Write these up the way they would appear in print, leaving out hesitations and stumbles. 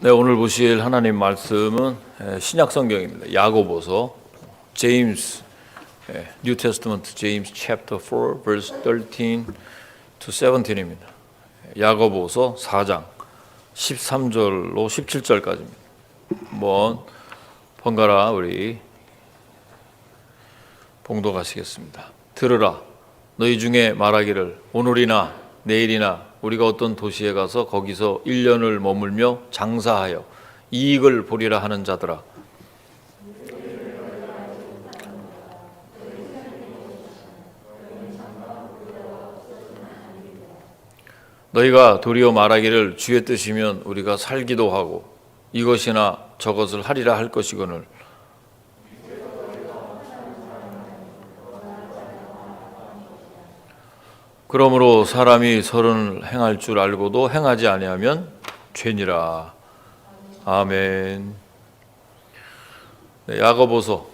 네, 오늘 보실 하나님 말씀은 신약 성경입니다. 야고보서 제임스 New Testament James chapter 4 verse 13 to 17입니다. 야고보서 4장 13절로 17절까지입니다. 한번 번갈아 우리 봉독하시겠습니다. 들으라, 너희 중에 말하기를 오늘이나 내일이나 우리가 어떤 도시에 가서 거기서 1년을 머물며 장사하여 이익을 보리라 하는 자들아, 너희가 도리어 말하기를 주의 뜻이면 우리가 살기도 하고 이것이나 저것을 하리라 할 것이거늘 그러므로 사람이 선을 행할 줄 알고도 행하지 아니하면 죄니라. 아멘. 네, 야고보서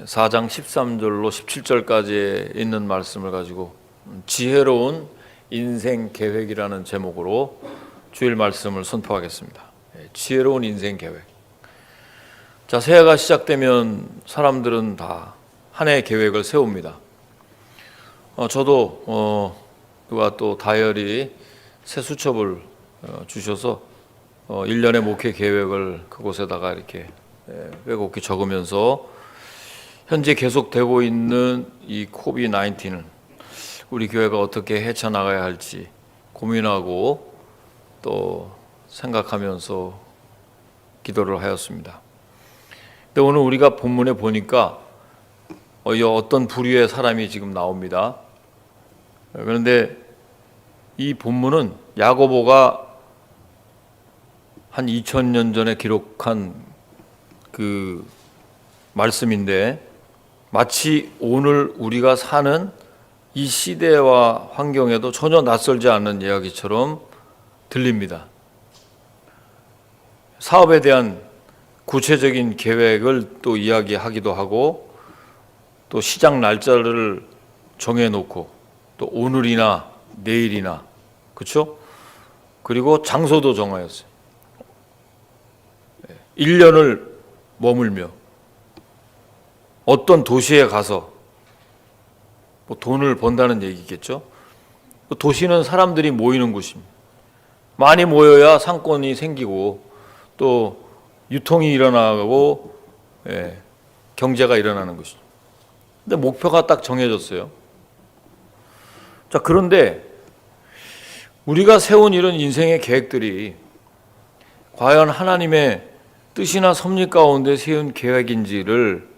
4장 13절로 17절까지 있는 말씀을 가지고 지혜로운 인생 계획이라는 제목으로 주일 말씀을 선포하겠습니다. 지혜로운 인생 계획. 자, 새해가 시작되면 사람들은 다 한 해 계획을 세웁니다. 저도 누가 또 다이어리 새 수첩을 주셔서 1년의 목회 계획을 그곳에다가 이렇게 빼곡히 적으면서 현재 계속되고 있는 이 코비드-19은 우리 교회가 어떻게 헤쳐나가야 할지 고민하고 또 생각하면서 기도를 하였습니다. 근데 오늘 우리가 본문에 보니까 어떤 부류의 사람이 지금 나옵니다. 그런데 이 본문은 야고보가 한 2000년 전에 기록한 그 말씀인데 마치 오늘 우리가 사는 이 시대와 환경에도 전혀 낯설지 않는 이야기처럼 들립니다. 사업에 대한 구체적인 계획을 또 이야기하기도 하고 또 시작 날짜를 정해놓고 또 오늘이나 내일이나, 그렇죠? 그리고 장소도 정하였어요. 1년을 머물며 어떤 도시에 가서 뭐 돈을 번다는 얘기겠죠. 도시는 사람들이 모이는 곳입니다. 많이 모여야 상권이 생기고 또 유통이 일어나고 경제가 일어나는 것이죠. 근데 목표가 딱 정해졌어요. 자, 그런데 우리가 세운 이런 인생의 계획들이 과연 하나님의 뜻이나 섭리 가운데 세운 계획인지를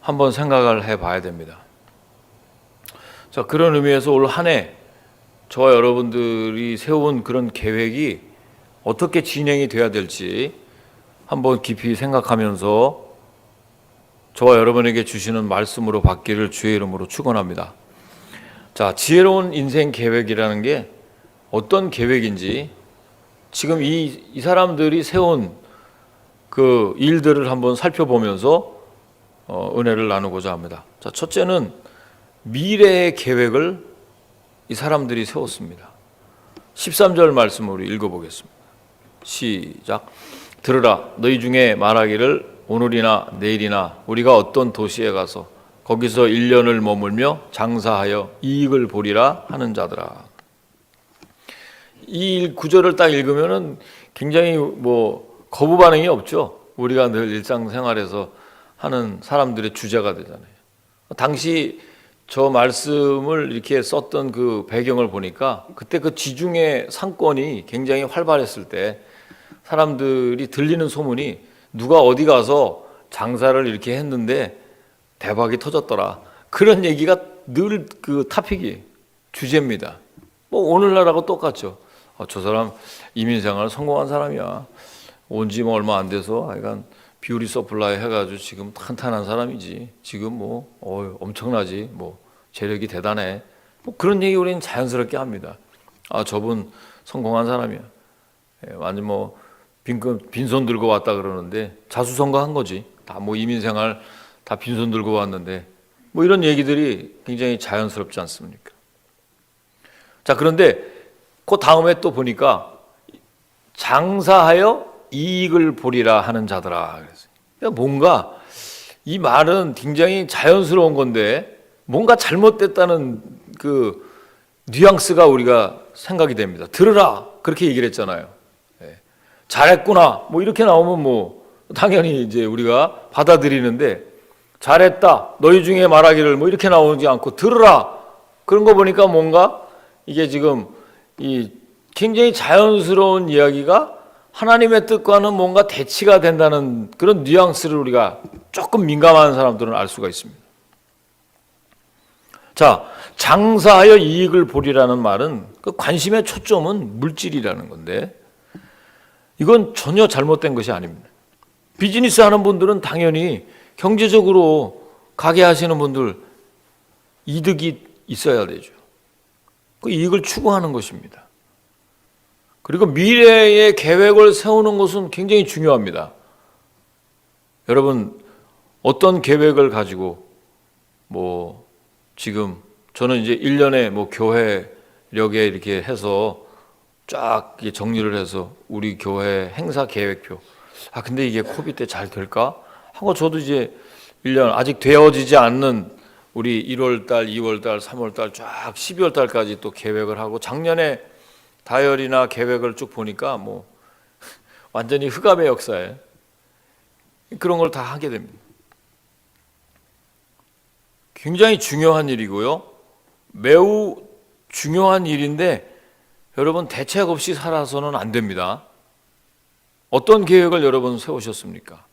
한번 생각을 해봐야 됩니다. 자, 그런 의미에서 올 한 해 저와 여러분들이 세운 그런 계획이 어떻게 진행이 돼야 될지 한번 깊이 생각하면서 저와 여러분에게 주시는 말씀으로 받기를 주의 이름으로 축원합니다. 자, 지혜로운 인생 계획이라는 게 어떤 계획인지 지금 이 사람들이 세운 그 일들을 한번 살펴보면서 은혜를 나누고자 합니다. 자, 첫째는 미래의 계획을 이 사람들이 세웠습니다. 13절 말씀을 우리 읽어보겠습니다. 시작. 들으라, 너희 중에 말하기를 오늘이나 내일이나 우리가 어떤 도시에 가서 거기서 1년을 머물며 장사하여 이익을 보리라 하는 자들아. 이 구절을 딱 읽으면은 굉장히 뭐 거부 반응이 없죠. 우리가 늘 일상생활에서 하는 사람들의 주제가 되잖아요. 당시 저 말씀을 이렇게 썼던 그 배경을 보니까 그때 그 지중해 상권이 굉장히 활발했을 때 사람들이 들리는 소문이 누가 어디 가서 장사를 이렇게 했는데 대박이 터졌더라. 그런 얘기가 늘 그 토픽이 주제입니다. 뭐 오늘날하고 똑같죠. 저 사람 이민생활 성공한 사람이야. 온 지 뭐 얼마 안 돼서 하여간 뷰리 서플라이 해가지고 지금 탄탄한 사람이지. 지금 뭐 엄청나지. 뭐 재력이 대단해. 뭐 그런 얘기 우리는 자연스럽게 합니다. 저분 성공한 사람이야. 완전 뭐 빈손 들고 왔다 그러는데 자수성가한 거지. 다 뭐 이민생활 다 빈손 들고 왔는데 뭐 이런 얘기들이 굉장히 자연스럽지 않습니까? 자, 그런데 그 다음에 또 보니까 장사하여 이익을 보리라 하는 자들아. 그러니까 뭔가 이 말은 굉장히 자연스러운 건데 뭔가 잘못됐다는 그 뉘앙스가 우리가 생각이 됩니다. 들으라 그렇게 얘기를 했잖아요. 잘했구나 뭐 이렇게 나오면 뭐 당연히 이제 우리가 받아들이는데, 잘했다 너희 중에 말하기를 뭐 이렇게 나오지 않고 들으라, 그런 거 보니까 뭔가 이게 지금 이 굉장히 자연스러운 이야기가 하나님의 뜻과는 뭔가 대치가 된다는 그런 뉘앙스를 우리가 조금 민감한 사람들은 알 수가 있습니다. 자, 장사하여 이익을 보리라는 말은 그 관심의 초점은 물질이라는 건데, 이건 전혀 잘못된 것이 아닙니다. 비즈니스 하는 분들은 당연히 경제적으로 가게 하시는 분들 이득이 있어야 되죠. 그 이익을 추구하는 것입니다. 그리고 미래의 계획을 세우는 것은 굉장히 중요합니다. 여러분, 어떤 계획을 가지고 뭐 지금 저는 이제 1년에 뭐 교회력에 이렇게 해서 쫙 정리를 해서 우리 교회 행사 계획표, 근데 이게 코비드 때 잘 될까 하고 저도 이제 1년 아직 되어지지 않는 우리 1월달, 2월달, 3월달 쫙 12월달까지 또 계획을 하고, 작년에 다이어리나 계획을 쭉 보니까 뭐 완전히 흑암의 역사에 그런 걸 다 하게 됩니다. 굉장히 중요한 일이고요. 매우 중요한 일인데 여러분 대책 없이 살아서는 안 됩니다. 어떤 계획을 여러분 세우셨습니까?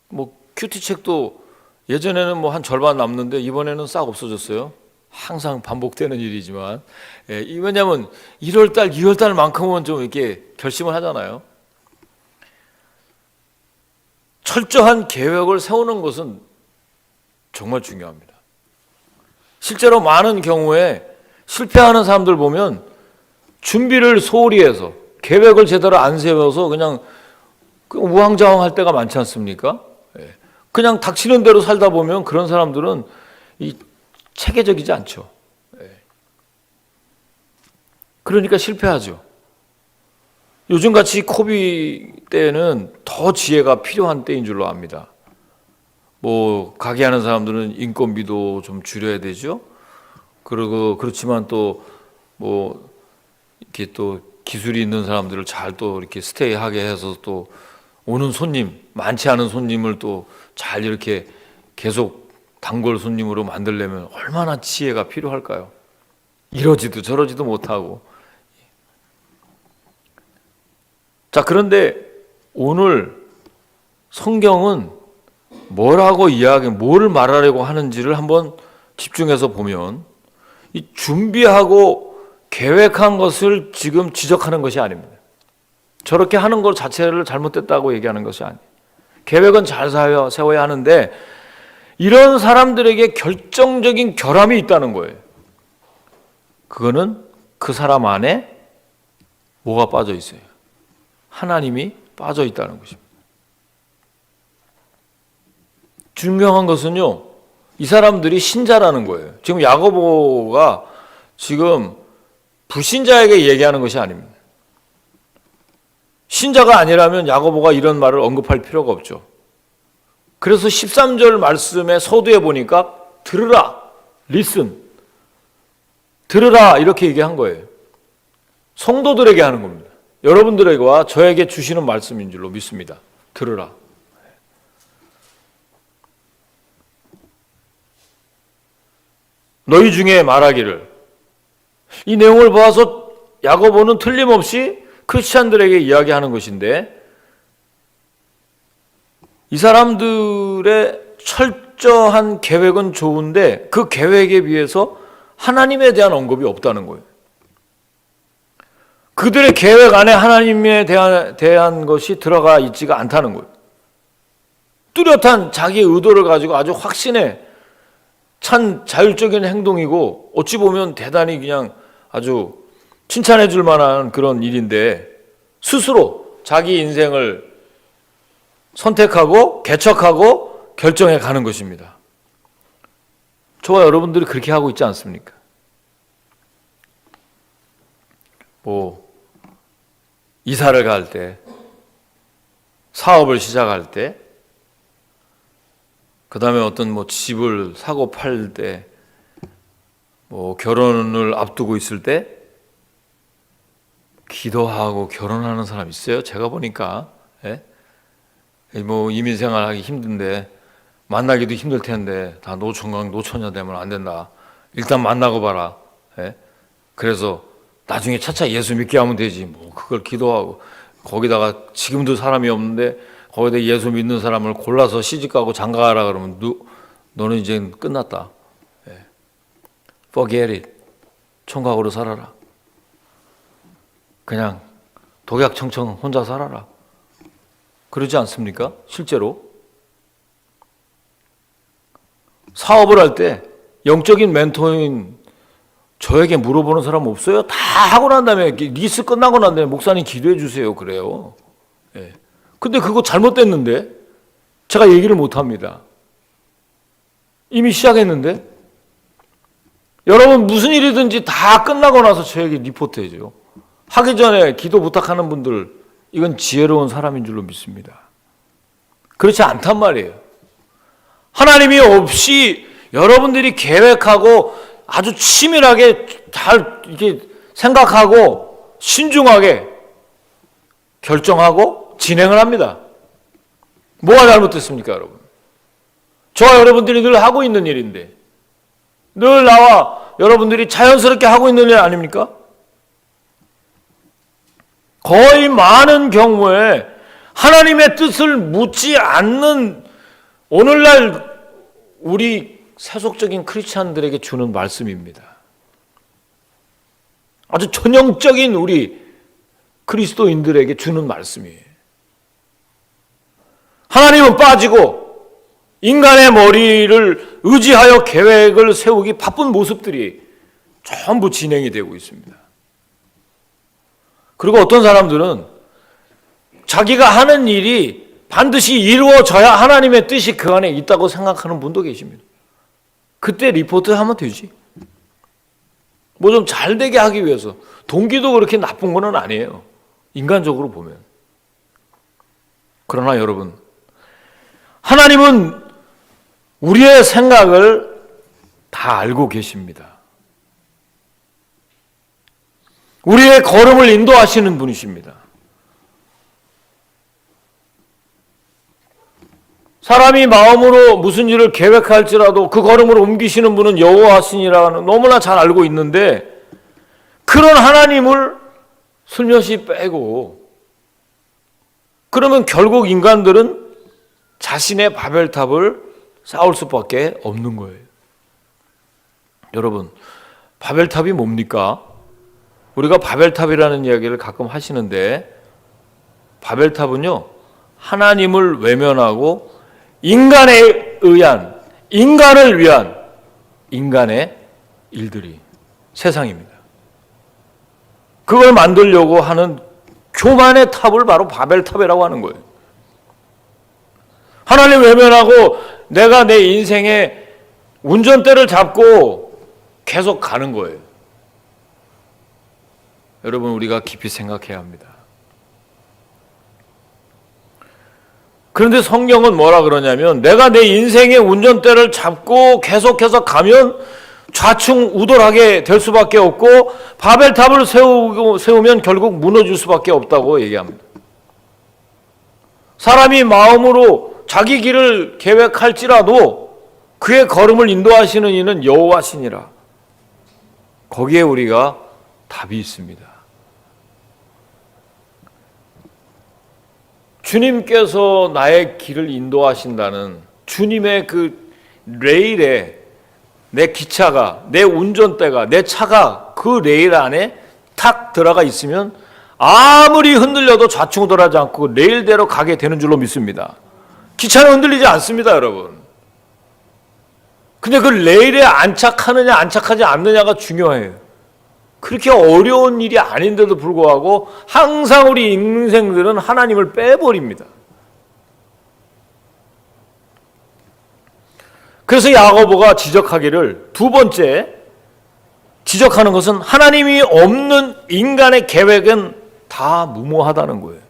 뭐 큐티책도 예전에는 뭐 한 절반 남는데 이번에는 싹 없어졌어요. 항상 반복되는 일이지만, 왜냐하면 1월달, 2월달만큼은 좀 이렇게 결심을 하잖아요. 철저한 계획을 세우는 것은 정말 중요합니다. 실제로 많은 경우에 실패하는 사람들 보면 준비를 소홀히 해서 계획을 제대로 안 세워서 그냥 우왕좌왕할 때가 많지 않습니까? 그냥 닥치는 대로 살다 보면 그런 사람들은 이 체계적이지 않죠. 그러니까 실패하죠. 요즘같이 코비드 때는 더 지혜가 필요한 때인 줄로 압니다. 뭐 가게 하는 사람들은 인건비도 좀 줄여야 되죠. 그리고 그렇지만 또 뭐 이렇게 또 기술이 있는 사람들을 잘 또 이렇게 스테이하게 해서 또 오는 손님, 많지 않은 손님을 또 잘 이렇게 계속 단골 손님으로 만들려면 얼마나 지혜가 필요할까요? 이러지도 저러지도 못하고. 자, 그런데 오늘 성경은 뭐를 말하려고 하는지를 한번 집중해서 보면, 이 준비하고 계획한 것을 지금 지적하는 것이 아닙니다. 저렇게 하는 것 자체를 잘못됐다고 얘기하는 것이 아니에요. 계획은 잘 세워야 하는데 이런 사람들에게 결정적인 결함이 있다는 거예요. 그거는 그 사람 안에 뭐가 빠져 있어요? 하나님이 빠져 있다는 것입니다. 중요한 것은요, 이 사람들이 신자라는 거예요. 지금 야고보가 지금 불신자에게 얘기하는 것이 아닙니다. 신자가 아니라면 야고보가 이런 말을 언급할 필요가 없죠. 그래서 13절 말씀의 서두에 보니까 들으라, listen, 들으라 이렇게 얘기한 거예요. 성도들에게 하는 겁니다. 여러분들에게와 저에게 주시는 말씀인 줄로 믿습니다. 들으라. 너희 중에 말하기를. 이 내용을 보아서 야고보는 틀림없이 크리스찬들에게 이야기하는 것인데, 이 사람들의 철저한 계획은 좋은데 그 계획에 비해서 하나님에 대한 언급이 없다는 거예요. 그들의 계획 안에 하나님에 대한 것이 들어가 있지가 않다는 거예요. 뚜렷한 자기의 의도를 가지고 아주 확신에 찬 자율적인 행동이고, 어찌 보면 대단히 그냥 아주 칭찬해 줄 만한 그런 일인데, 스스로 자기 인생을 선택하고 개척하고 결정해 가는 것입니다. 저와 여러분들이 그렇게 하고 있지 않습니까? 이사를 갈 때, 사업을 시작할 때, 그 다음에 어떤 뭐 집을 사고 팔 때, 뭐 결혼을 앞두고 있을 때, 기도하고 결혼하는 사람 있어요? 제가 보니까, 예? 뭐 이민 생활하기 힘든데, 만나기도 힘들 텐데, 다 노총각, 노처녀 되면 안 된다. 일단 만나고 봐라. 예? 그래서 나중에 차차 예수 믿게 하면 되지. 뭐 그걸 기도하고, 거기다가 지금도 사람이 없는데, 거기다 예수 믿는 사람을 골라서 시집가고 장가가라 그러면 너는 이제 끝났다. 예. Forget it. 총각으로 살아라. 그냥 독약청청 혼자 살아라. 그러지 않습니까? 실제로. 사업을 할 때 영적인 멘토인 저에게 물어보는 사람 없어요? 다 하고 난 다음에 리스 끝나고 난 다음에 목사님 기도해 주세요. 그래요. 예. 근데 그거 잘못됐는데 제가 얘기를 못 합니다. 이미 시작했는데 여러분 무슨 일이든지 다 끝나고 나서 저에게 리포트 해줘요. 하기 전에 기도 부탁하는 분들 이건 지혜로운 사람인 줄로 믿습니다. 그렇지 않단 말이에요. 하나님이 없이 여러분들이 계획하고 아주 치밀하게 잘 이렇게 생각하고 신중하게 결정하고 진행을 합니다. 뭐가 잘못됐습니까, 여러분? 저와 여러분들이 늘 하고 있는 일인데, 늘 나와 여러분들이 자연스럽게 하고 있는 일 아닙니까? 거의 많은 경우에 하나님의 뜻을 묻지 않는 오늘날 우리 세속적인 크리스찬들에게 주는 말씀입니다. 아주 전형적인 우리 그리스도인들에게 주는 말씀이에요. 하나님은 빠지고 인간의 머리를 의지하여 계획을 세우기 바쁜 모습들이 전부 진행이 되고 있습니다. 그리고 어떤 사람들은 자기가 하는 일이 반드시 이루어져야 하나님의 뜻이 그 안에 있다고 생각하는 분도 계십니다. 그때 리포트 하면 되지. 뭐 좀 잘 되게 하기 위해서. 동기도 그렇게 나쁜 건 아니에요. 인간적으로 보면. 그러나 여러분, 하나님은 우리의 생각을 다 알고 계십니다. 우리의 걸음을 인도하시는 분이십니다. 사람이 마음으로 무슨 일을 계획할지라도 그 걸음을 옮기시는 분은 여호와시니라는 너무나 잘 알고 있는데, 그런 하나님을 슬며시 빼고 그러면 결국 인간들은 자신의 바벨탑을 쌓을 수밖에 없는 거예요. 여러분, 바벨탑이 뭡니까? 우리가 바벨탑이라는 이야기를 가끔 하시는데, 바벨탑은요, 하나님을 외면하고 인간에 의한, 인간을 위한 인간의 일들이 세상입니다. 그걸 만들려고 하는 교만의 탑을 바로 바벨탑이라고 하는 거예요. 하나님 외면하고 내가 내 인생의 운전대를 잡고 계속 가는 거예요. 여러분, 우리가 깊이 생각해야 합니다. 그런데 성경은 뭐라 그러냐면, 내가 내 인생의 운전대를 잡고 계속해서 가면 좌충우돌하게 될 수밖에 없고 바벨탑을 세우면 결국 무너질 수밖에 없다고 얘기합니다. 사람이 마음으로 자기 길을 계획할지라도 그의 걸음을 인도하시는 이는 여호와시니라. 거기에 우리가 답이 있습니다. 주님께서 나의 길을 인도하신다는 주님의 그 레일에 내 기차가, 내 운전대가, 내 차가 그 레일 안에 탁 들어가 있으면 아무리 흔들려도 좌충우돌하지 않고 레일대로 가게 되는 줄로 믿습니다. 기차는 흔들리지 않습니다, 여러분. 근데 그 레일에 안착하느냐 안착하지 않느냐가 중요해요. 그렇게 어려운 일이 아닌데도 불구하고 항상 우리 인생들은 하나님을 빼버립니다. 그래서 야고보가 지적하기를, 두 번째 지적하는 것은 하나님이 없는 인간의 계획은 다 다 무모하다는 거예요.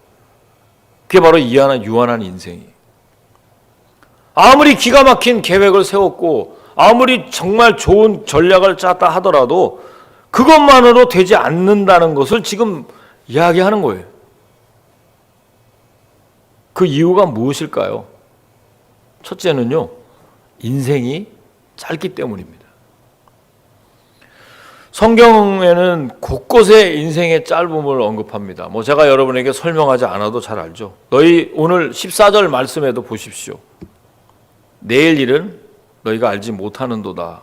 그게 바로 유한한 인생이. 아무리 기가 막힌 계획을 세웠고 아무리 정말 좋은 전략을 짰다 하더라도 그것만으로 되지 않는다는 것을 지금 이야기하는 거예요. 그 이유가 무엇일까요? 첫째는요, 인생이 짧기 때문입니다. 성경에는 곳곳에 인생의 짧음을 언급합니다. 제가 여러분에게 설명하지 않아도 잘 알죠. 너희 오늘 14절 말씀에도 보십시오. 내일 일은 너희가 알지 못하는도다.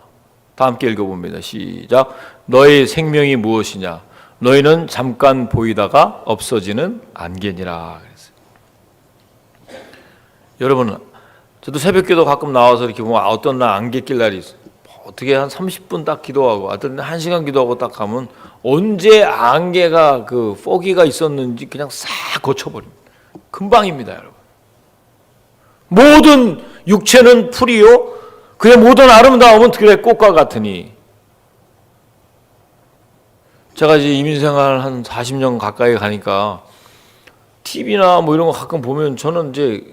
다 함께 읽어봅니다. 시작. 너희 생명이 무엇이냐? 너희는 잠깐 보이다가 없어지는 안개니라. 그랬어요. 여러분, 저도 새벽기도 가끔 나와서 이렇게 보면 어떤 날 안개 낄 날이 있어요. 어떻게 한 30분 딱 기도하고 어떤 날 1시간 기도하고 딱 가면 언제 안개가 그 포기가 있었는지 그냥 싹 거쳐버립니다. 금방입니다, 여러분. 모든 육체는 풀이요 그의 모든 아름다움은 들의 꽃과 같으니. 제가 이제 이민생활 한 40년 가까이 가니까 TV나 뭐 이런 거 가끔 보면 저는 이제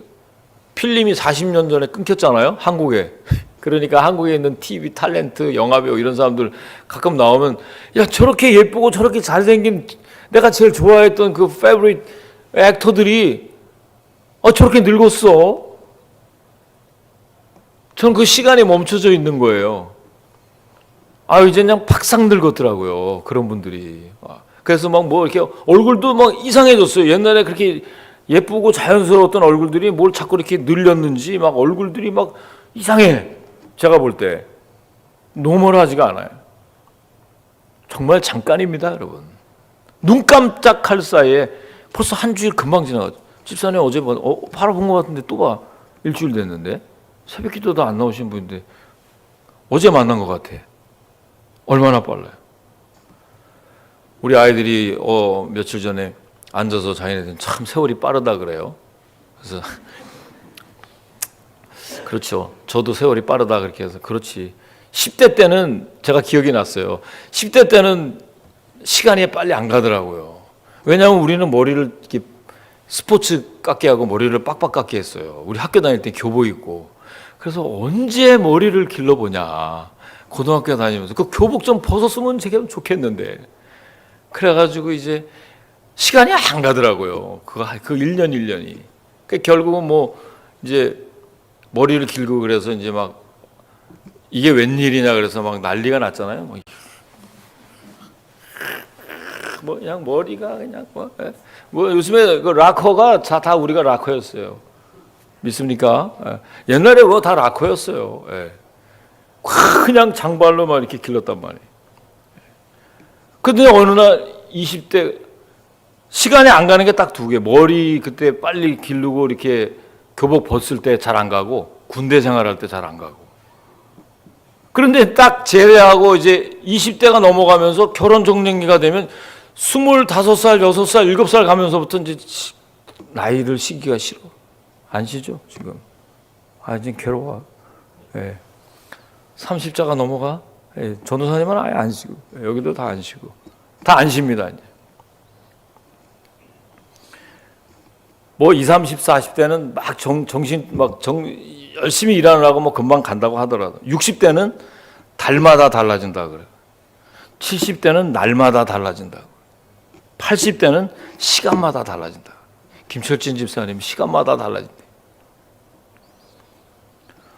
필름이 40년 전에 끊겼잖아요, 한국에. 그러니까 한국에 있는 TV 탤런트, 영화배우 이런 사람들 가끔 나오면 야, 저렇게 예쁘고 저렇게 잘생긴 내가 제일 좋아했던 그 페이보릿 액터들이 저렇게 늙었어. 저는 그 시간이 멈춰져 있는 거예요. 이제 그냥 팍상 늙었더라고요, 그런 분들이. 그래서 막 뭐 이렇게 얼굴도 막 이상해졌어요. 옛날에 그렇게 예쁘고 자연스러웠던 얼굴들이 뭘 자꾸 이렇게 늘렸는지 막 얼굴들이 막 이상해. 제가 볼 때 노멀하지가 않아요. 정말 잠깐입니다, 여러분. 눈 깜짝할 사이에 벌써 한 주일 금방 지나가죠. 집사님 어제 바로 본 것 같은데 또 봐. 일주일 됐는데 새벽 기도도 안 나오신 분인데 어제 만난 것 같아. 얼마나 빨라요. 우리 아이들이 며칠 전에 앉아서 자기네들은 참 세월이 빠르다 그래요. 그래서 그렇죠. 저도 세월이 빠르다 그렇게 해서 그렇지. 10대 때는 제가 기억이 났어요. 10대 때는 시간이 빨리 안 가더라고요. 왜냐하면 우리는 머리를 이렇게 스포츠 깎게 하고 머리를 빡빡 깎게 했어요. 우리 학교 다닐 때 교복 입고. 그래서 언제 머리를 길러보냐. 고등학교 다니면서 그 교복 좀 벗었으면 되게 좋겠는데. 그래가지고 이제 시간이 안 가더라고요. 그 1년 1년이. 결국은 뭐 이제 머리를 길고 그래서 이제 막 이게 웬일이냐 그래서 막 난리가 났잖아요. 뭐 그냥 머리가 그냥 뭐 요즘에 그 락커가 다 우리가 락커였어요. 믿습니까? 옛날에 뭐 다 락커였어요. 그냥 장발로만 이렇게 길렀단 말이에요. 근데 어느 날 20대 시간이 안 가는 게 딱 두 개. 머리 그때 빨리 기르고 이렇게 교복 벗을 때 잘 안 가고 군대 생활할 때 잘 안 가고. 그런데 딱 제대하고 이제 20대가 넘어가면서 결혼 정년기가 되면 25살, 6살, 7살 가면서부터 이제 나이를 쉬기가 싫어. 안 쉬죠, 지금. 지금 괴로워. 30자가 넘어가. 전도사님은 아예 안 쉬고. 여기도 다 안 쉬고. 다 안 쉽니다, 이제. 뭐 20, 30, 40대는 막 열심히 일하느라고 뭐 금방 간다고 하더라도 60대는 달마다 달라진다 그래요. 70대는 날마다 달라진다고. 80대는 시간마다 달라진다. 김철진 집사님 시간마다 달라진다.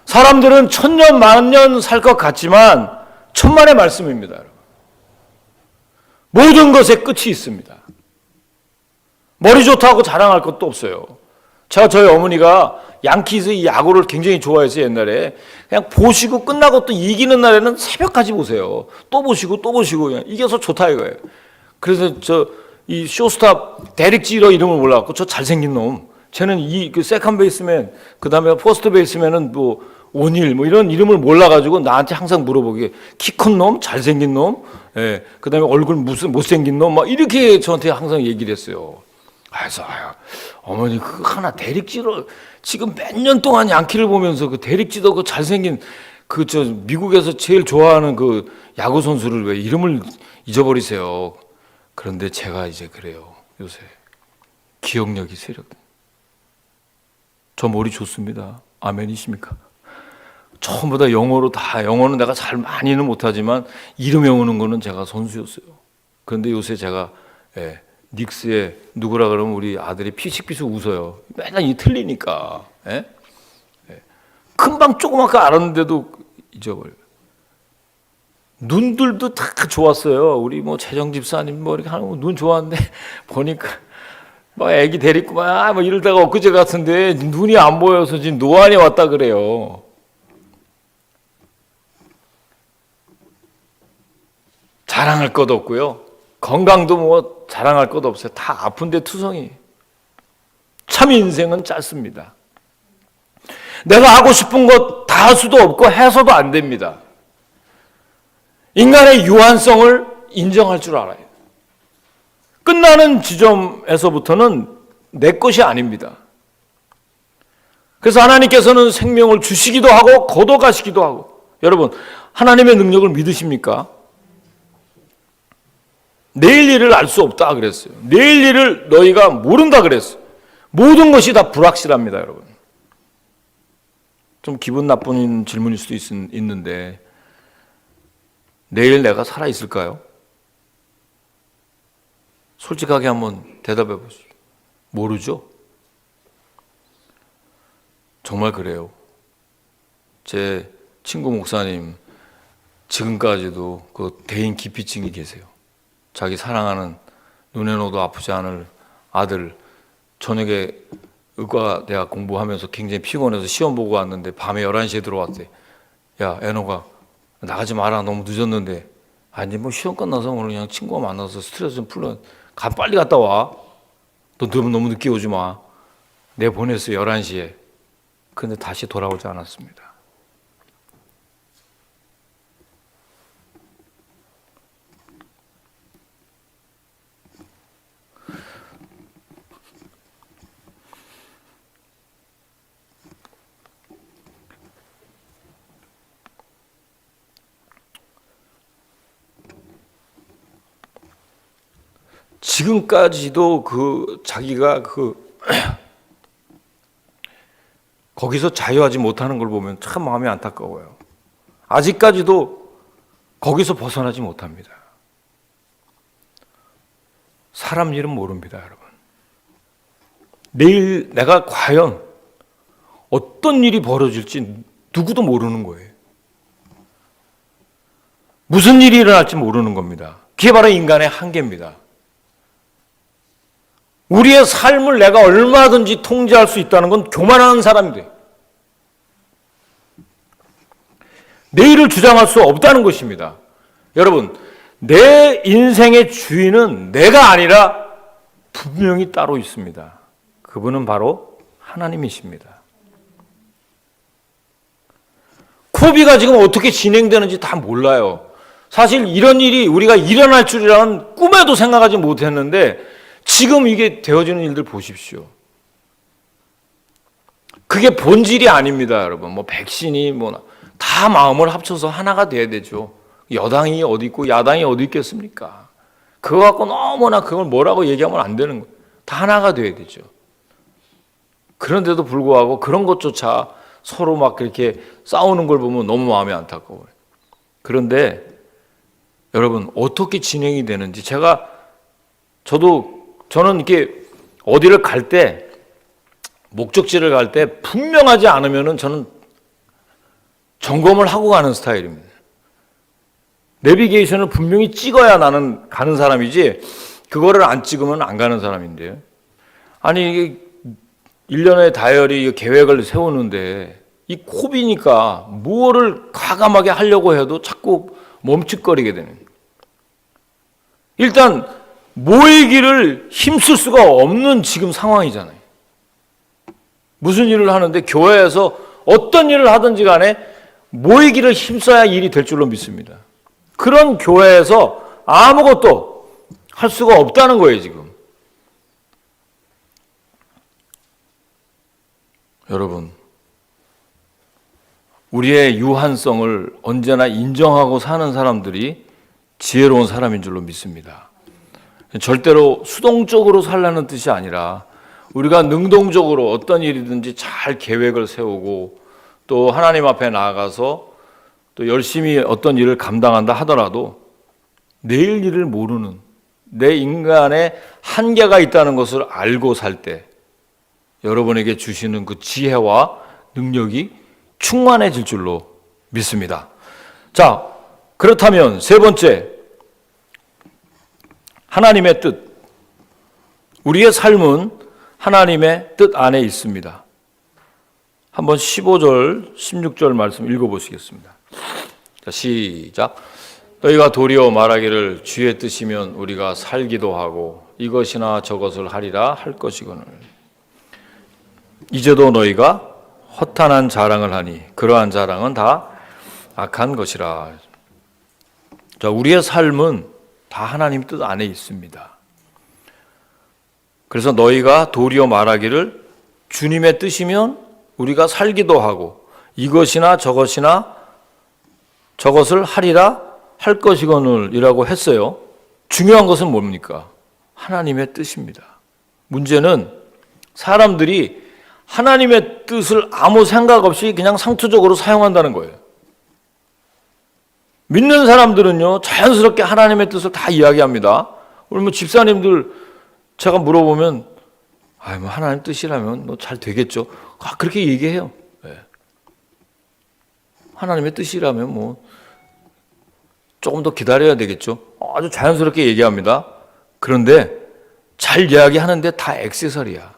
사람들은 1000년 만년 살 것 같지만 천만의 말씀입니다, 여러분. 모든 것에 끝이 있습니다. 머리 좋다고 자랑할 것도 없어요. 제가 저희 어머니가 양키즈 야구를 굉장히 좋아해서 옛날에 그냥 보시고 끝나고 또 이기는 날에는 새벽까지 보세요. 또 보시고 그냥 이겨서 좋다 이거예요. 그래서 이 쇼스탑 데릭 지러 이름을 몰라갖고 저 잘생긴 놈. 쟤는 그 세컨 베이스맨 그다음에 포스트 베이스맨은 뭐 오닐 뭐 이런 이름을 몰라가지고 나한테 항상 물어보게 키 큰 놈, 잘생긴 놈, 그다음에 얼굴 무슨 못생긴 놈 막 이렇게 저한테 항상 얘기를 했어요. 그래서 어머니 그거 하나 데릭지로 지금 몇 년 동안 양키를 보면서 그 데릭지도 그 잘생긴 그 미국에서 제일 좋아하는 그 야구 선수를 왜 이름을 잊어버리세요. 그런데 제가 이제 그래요. 요새. 기억력이 세력. 저 머리 좋습니다. 아멘이십니까? 처음보다 영어로 다, 영어는 내가 잘 많이는 못하지만 이름 외우는 거는 제가 선수였어요. 그런데 요새 제가 닉스에 누구라 그러면 우리 아들이 피식피식 웃어요. 맨날 이 틀리니까. 금방 조그맣게 알았는데도 잊어버려요. 눈들도 다 좋았어요. 우리 뭐 재정 집사님 뭐 이렇게 하는 거 눈 좋았는데 보니까 막 애기 데리고 막 이러다가 엊그제 같은데 눈이 안 보여서 지금 노안이 왔다 그래요. 자랑할 것 없고요. 건강도 뭐 자랑할 것 없어요. 다 아픈데 투성이. 참 인생은 짧습니다. 내가 하고 싶은 것 다 할 수도 없고 해서도 안 됩니다. 인간의 유한성을 인정할 줄 알아요. 끝나는 지점에서부터는 내 것이 아닙니다. 그래서 하나님께서는 생명을 주시기도 하고 거둬가시기도 하고. 여러분, 하나님의 능력을 믿으십니까? 내일 일을 알 수 없다 그랬어요. 내일 일을 너희가 모른다 그랬어요. 모든 것이 다 불확실합니다, 여러분. 좀 기분 나쁜 질문일 수도 있는데 내일 내가 살아있을까요? 솔직하게 한번 대답해 보시죠. 모르죠? 정말 그래요. 제 친구 목사님 지금까지도 그 대인 기피증이 계세요. 자기 사랑하는 눈에 넣어도 아프지 않을 아들 저녁에 의과대학 공부하면서 굉장히 피곤해서 시험 보고 왔는데 밤에 11시에 들어왔대. 야, 애노가 나가지 마라. 너무 늦었는데. 아니 뭐 시험 끝나서 오늘 그냥 친구가 만나서 스트레스 좀 풀러 빨리 갔다 와. 너 너무 늦게 오지 마. 내 보냈어요. 11시에. 근데 다시 돌아오지 않았습니다. 지금까지도 자기가 거기서 자유하지 못하는 걸 보면 참 마음이 안타까워요. 아직까지도 거기서 벗어나지 못합니다. 사람 일은 모릅니다, 여러분. 내일 내가 과연 어떤 일이 벌어질지 누구도 모르는 거예요. 무슨 일이 일어날지 모르는 겁니다. 그게 바로 인간의 한계입니다. 우리의 삶을 내가 얼마든지 통제할 수 있다는 건 교만한 사람이 돼요. 내일을 주장할 수 없다는 것입니다. 여러분, 내 인생의 주인은 내가 아니라 분명히 따로 있습니다. 그분은 바로 하나님이십니다. 코비가 지금 어떻게 진행되는지 다 몰라요. 사실 이런 일이 우리가 일어날 줄이라는 꿈에도 생각하지 못했는데 지금 이게 되어지는 일들 보십시오. 그게 본질이 아닙니다, 여러분. 뭐 백신이 다 마음을 합쳐서 하나가 돼야 되죠. 여당이 어디 있고 야당이 어디 있겠습니까? 그거 갖고 너무나 그걸 뭐라고 얘기하면 안 되는 거예요. 다 하나가 돼야 되죠. 그런데도 불구하고 그런 것조차 서로 막 그렇게 싸우는 걸 보면 너무 마음이 안타까워요. 그런데 여러분, 어떻게 진행이 되는지 저는 이렇게 어디를 갈 때, 목적지를 갈 때 분명하지 않으면은 저는 점검을 하고 가는 스타일입니다. 내비게이션을 분명히 찍어야 나는 가는 사람이지, 그거를 안 찍으면 안 가는 사람인데요. 아니, 이게 1년의 다이어리 계획을 세우는데, 이 코비니까 무엇을 과감하게 하려고 해도 자꾸 멈칫거리게 되는 거예요. 일단, 모이기를 힘쓸 수가 없는 지금 상황이잖아요. 무슨 일을 하는데 교회에서 어떤 일을 하든지 간에 모이기를 힘써야 일이 될 줄로 믿습니다. 그런 교회에서 아무것도 할 수가 없다는 거예요, 지금. 여러분, 우리의 유한성을 언제나 인정하고 사는 사람들이 지혜로운 사람인 줄로 믿습니다. 절대로 수동적으로 살라는 뜻이 아니라 우리가 능동적으로 어떤 일이든지 잘 계획을 세우고 또 하나님 앞에 나아가서 또 열심히 어떤 일을 감당한다 하더라도 내일 일을 모르는 내 인간의 한계가 있다는 것을 알고 살 때 여러분에게 주시는 그 지혜와 능력이 충만해질 줄로 믿습니다. 자, 그렇다면 세 번째, 하나님의 뜻. 우리의 삶은 하나님의 뜻 안에 있습니다. 한번 15절, 16절 말씀 읽어보시겠습니다. 자, 시작. 너희가 도리어 말하기를 주의 뜻이면 우리가 살기도 하고 이것이나 저것을 하리라 할 것이거늘 이제도 너희가 허탄한 자랑을 하니 그러한 자랑은 다 악한 것이라. 자, 우리의 삶은 다 하나님 뜻 안에 있습니다. 그래서 너희가 도리어 말하기를 주님의 뜻이면 우리가 살기도 하고 이것이나 저것이나 저것을 하리라 할 것이거늘이라고 했어요. 중요한 것은 뭡니까? 하나님의 뜻입니다. 문제는 사람들이 하나님의 뜻을 아무 생각 없이 그냥 상투적으로 사용한다는 거예요. 믿는 사람들은요, 자연스럽게 하나님의 뜻을 다 이야기합니다. 우리 뭐 집사님들 제가 물어보면, 뭐 하나님 뜻이라면 뭐 잘 되겠죠. 그렇게 얘기해요. 네. 하나님의 뜻이라면 뭐 조금 더 기다려야 되겠죠. 아주 자연스럽게 얘기합니다. 그런데 잘 이야기하는데 다 액세서리야.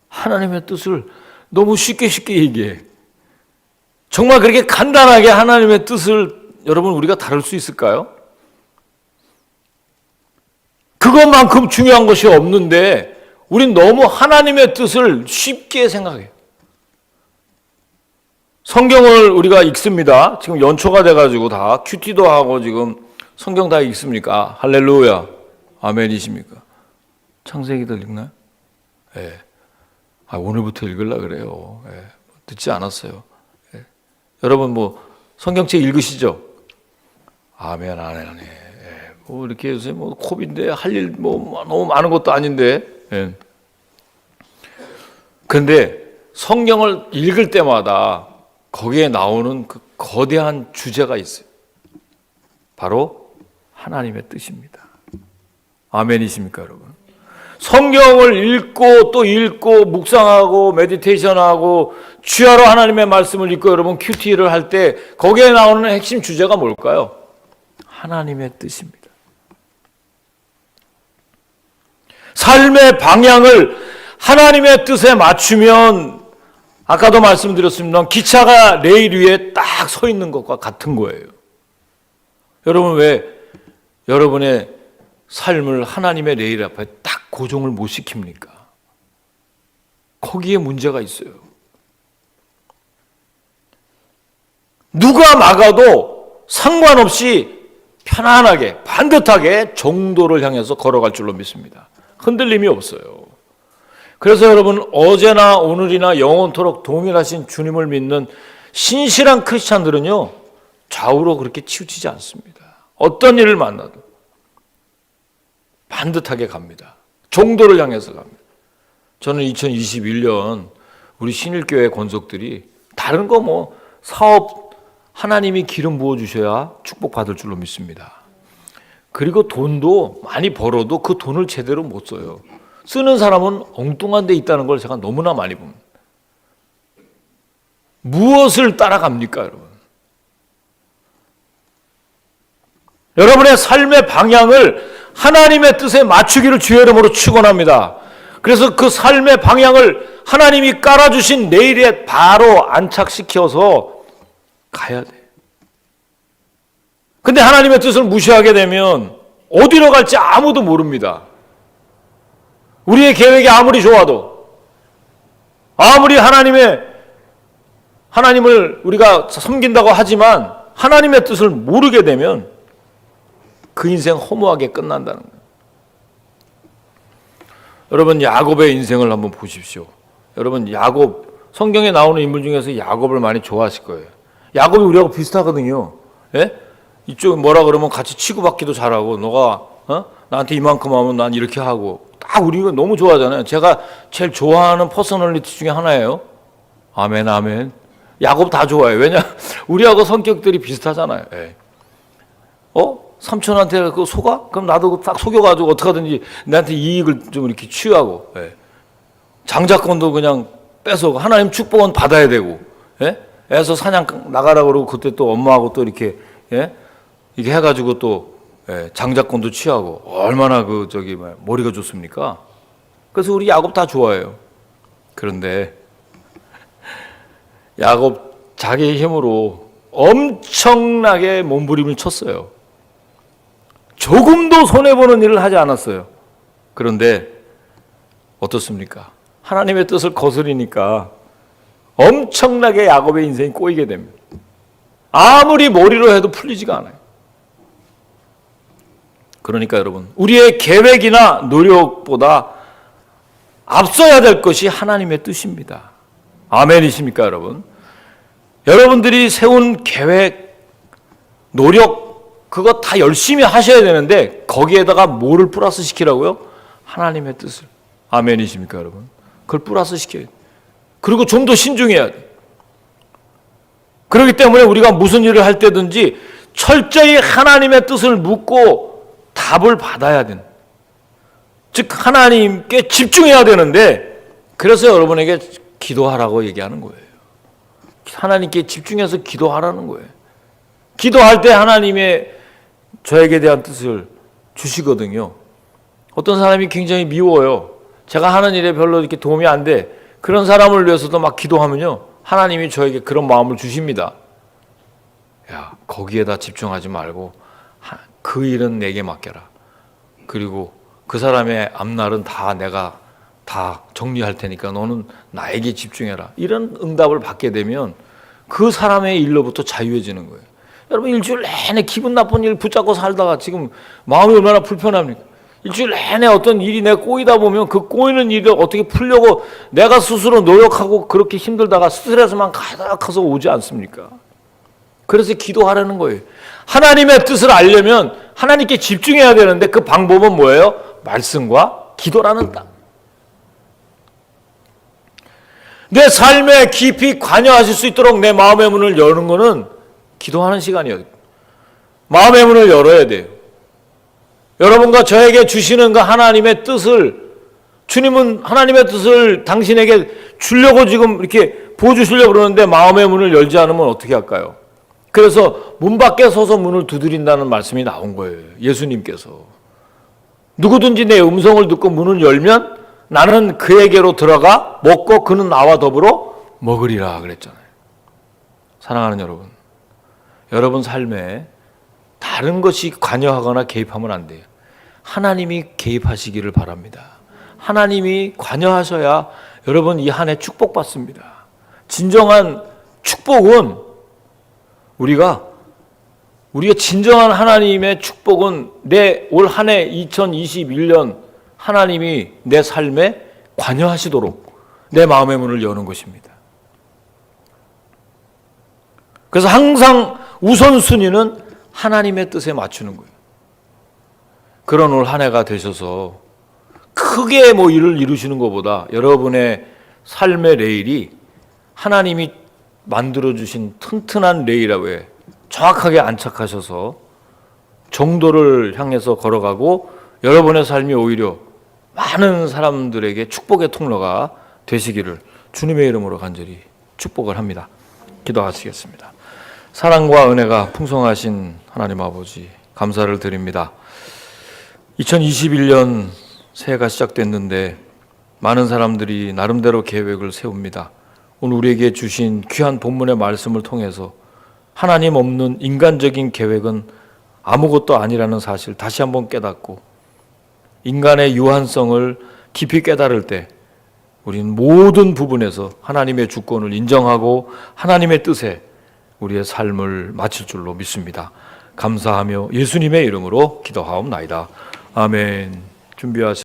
하나님의 뜻을 너무 쉽게 얘기해. 정말 그렇게 간단하게 하나님의 뜻을 여러분 우리가 다룰 수 있을까요? 그것만큼 중요한 것이 없는데 우린 너무 하나님의 뜻을 쉽게 생각해요. 성경을 우리가 읽습니다. 지금 연초가 돼가지고 다 큐티도 하고 지금 성경 다 읽습니까? 할렐루야. 아멘이십니까? 창세기도 읽나요? 예. 오늘부터 읽으려고 그래요. 예. 듣지 않았어요. 예. 여러분 뭐 성경책 읽으시죠? 아멘, 아멘. 예. 뭐 이렇게 해서 뭐 코비인데 할 일 뭐 너무 많은 것도 아닌데. 예. 그런데 성경을 읽을 때마다 거기에 나오는 그 거대한 주제가 있어요. 바로 하나님의 뜻입니다. 아멘이십니까, 여러분? 성경을 읽고 또 읽고 묵상하고 메디테이션하고 주야로 하나님의 말씀을 읽고 여러분 큐티를 할 때 거기에 나오는 핵심 주제가 뭘까요? 하나님의 뜻입니다. 삶의 방향을 하나님의 뜻에 맞추면 아까도 말씀드렸습니다. 기차가 레일 위에 딱 서 있는 것과 같은 거예요. 여러분 왜 여러분의 삶을 하나님의 레일 앞에 딱 고정을 못 시킵니까? 거기에 문제가 있어요. 누가 막아도 상관없이 편안하게 반듯하게 정도를 향해서 걸어갈 줄로 믿습니다. 흔들림이 없어요. 그래서 여러분 어제나 오늘이나 영원토록 동일하신 주님을 믿는 신실한 크리스찬들은요 좌우로 그렇게 치우치지 않습니다. 어떤 일을 만나도 반듯하게 갑니다. 정도를 향해서 갑니다. 저는 2021년 우리 신일교회 권속들이 다른 거 뭐 사업 하나님이 기름 부어주셔야 축복받을 줄로 믿습니다. 그리고 돈도 많이 벌어도 그 돈을 제대로 못 써요. 쓰는 사람은 엉뚱한 데 있다는 걸 제가 너무나 많이 봅니다. 무엇을 따라갑니까, 여러분? 여러분의 삶의 방향을 하나님의 뜻에 맞추기를 주의 이름으로 축원합니다. 그래서 그 삶의 방향을 하나님이 깔아주신 레일에 바로 안착시켜서 가야 돼. 근데 하나님의 뜻을 무시하게 되면 어디로 갈지 아무도 모릅니다. 우리의 계획이 아무리 좋아도 아무리 하나님을 우리가 섬긴다고 하지만 하나님의 뜻을 모르게 되면 그 인생 허무하게 끝난다는 거예요. 여러분 야곱의 인생을 한번 보십시오. 여러분 야곱 성경에 나오는 인물 중에서 야곱을 많이 좋아하실 거예요. 야곱이 우리하고 비슷하거든요. 예? 이쪽 뭐라 그러면 같이 치고받기도 잘하고 너가 나한테 이만큼 하면 난 이렇게 하고, 딱 우리가 너무 좋아하잖아요. 제가 제일 좋아하는 퍼스널리티 중에 하나예요. 아멘, 아멘. 야곱 다 좋아해요. 왜냐? 우리하고 성격들이 비슷하잖아요. 예. 삼촌한테 그거 속아? 그럼 나도 딱 속여가지고 어떻게 하든지 나한테 이익을 좀 이렇게 취하고, 예. 장자권도 그냥 뺏어고, 하나님 축복은 받아야 되고, 예? 애서 사냥 나가라 그러고, 그때 또 엄마하고 또 이렇게, 예? 이게 해가지고 또, 예, 장자권도 취하고, 얼마나 머리가 좋습니까? 그래서 우리 야곱 다 좋아해요. 그런데, 야곱 자기의 힘으로 엄청나게 몸부림을 쳤어요. 조금도 손해보는 일을 하지 않았어요. 그런데 어떻습니까? 하나님의 뜻을 거스리니까 엄청나게 야곱의 인생이 꼬이게 됩니다. 아무리 머리로 해도 풀리지가 않아요. 그러니까 여러분, 우리의 계획이나 노력보다 앞서야 될 것이 하나님의 뜻입니다. 아멘이십니까, 여러분? 여러분들이 세운 계획, 노력, 그거 다 열심히 하셔야 되는데 거기에다가 뭐를 플러스 시키라고요? 하나님의 뜻을. 아멘이십니까, 여러분? 그걸 플러스 시켜야 돼요. 그리고 좀 더 신중해야 돼요. 그렇기 때문에 우리가 무슨 일을 할 때든지 철저히 하나님의 뜻을 묻고 답을 받아야 되는, 즉 하나님께 집중해야 되는데, 그래서 여러분에게 기도하라고 얘기하는 거예요. 하나님께 집중해서 기도하라는 거예요. 기도할 때 하나님의 저에게 대한 뜻을 주시거든요. 어떤 사람이 굉장히 미워요. 제가 하는 일에 별로 이렇게 도움이 안 돼. 그런 사람을 위해서도 막 기도하면요, 하나님이 저에게 그런 마음을 주십니다. 야, 거기에다 집중하지 말고 그 일은 내게 맡겨라. 그리고 그 사람의 앞날은 다 내가 다 정리할 테니까 너는 나에게 집중해라. 이런 응답을 받게 되면 그 사람의 일로부터 자유해지는 거예요. 여러분, 일주일 내내 기분 나쁜 일 붙잡고 살다가 지금 마음이 얼마나 불편합니까? 일주일 내내 어떤 일이 내가 꼬이다 보면 그 꼬이는 일을 어떻게 풀려고 내가 스스로 노력하고 그렇게 힘들다가 스트레스만 가득해서 오지 않습니까? 그래서 기도하라는 거예요. 하나님의 뜻을 알려면 하나님께 집중해야 되는데 그 방법은 뭐예요? 말씀과 기도라는 땅. 내 삶에 깊이 관여하실 수 있도록 내 마음의 문을 여는 것은 기도하는 시간이에요. 마음의 문을 열어야 돼요. 여러분과 저에게 주시는 그 하나님의 뜻을, 주님은 하나님의 뜻을 당신에게 주려고 지금 이렇게 보여주시려고 그러는데 마음의 문을 열지 않으면 어떻게 할까요? 그래서 문 밖에 서서 문을 두드린다는 말씀이 나온 거예요. 예수님께서. 누구든지 내 음성을 듣고 문을 열면 나는 그에게로 들어가 먹고 그는 나와 더불어 먹으리라 그랬잖아요. 사랑하는 여러분, 여러분 삶에 다른 것이 관여하거나 개입하면 안 돼요. 하나님이 개입하시기를 바랍니다. 하나님이 관여하셔야 여러분 이 한 해 축복받습니다. 진정한 축복은 우리가 진정한 하나님의 축복은 내 올 한 해 2021년 하나님이 내 삶에 관여하시도록 내 마음의 문을 여는 것입니다. 그래서 항상 우선순위는 하나님의 뜻에 맞추는 거예요. 그런 올 한 해가 되셔서 크게 일을 이루시는 것보다 여러분의 삶의 레일이 하나님이 만들어주신 튼튼한 레일에 정확하게 안착하셔서 정도를 향해서 걸어가고 여러분의 삶이 오히려 많은 사람들에게 축복의 통로가 되시기를 주님의 이름으로 간절히 축복을 합니다. 기도하시겠습니다. 사랑과 은혜가 풍성하신 하나님 아버지, 감사를 드립니다. 2021년 새해가 시작됐는데 많은 사람들이 나름대로 계획을 세웁니다. 오늘 우리에게 주신 귀한 본문의 말씀을 통해서 하나님 없는 인간적인 계획은 아무것도 아니라는 사실 다시 한번 깨닫고 인간의 유한성을 깊이 깨달을 때 우리는 모든 부분에서 하나님의 주권을 인정하고 하나님의 뜻에 우리의 삶을 마칠 줄로 믿습니다. 감사하며 예수님의 이름으로 기도하옵나이다. 아멘. 준비하시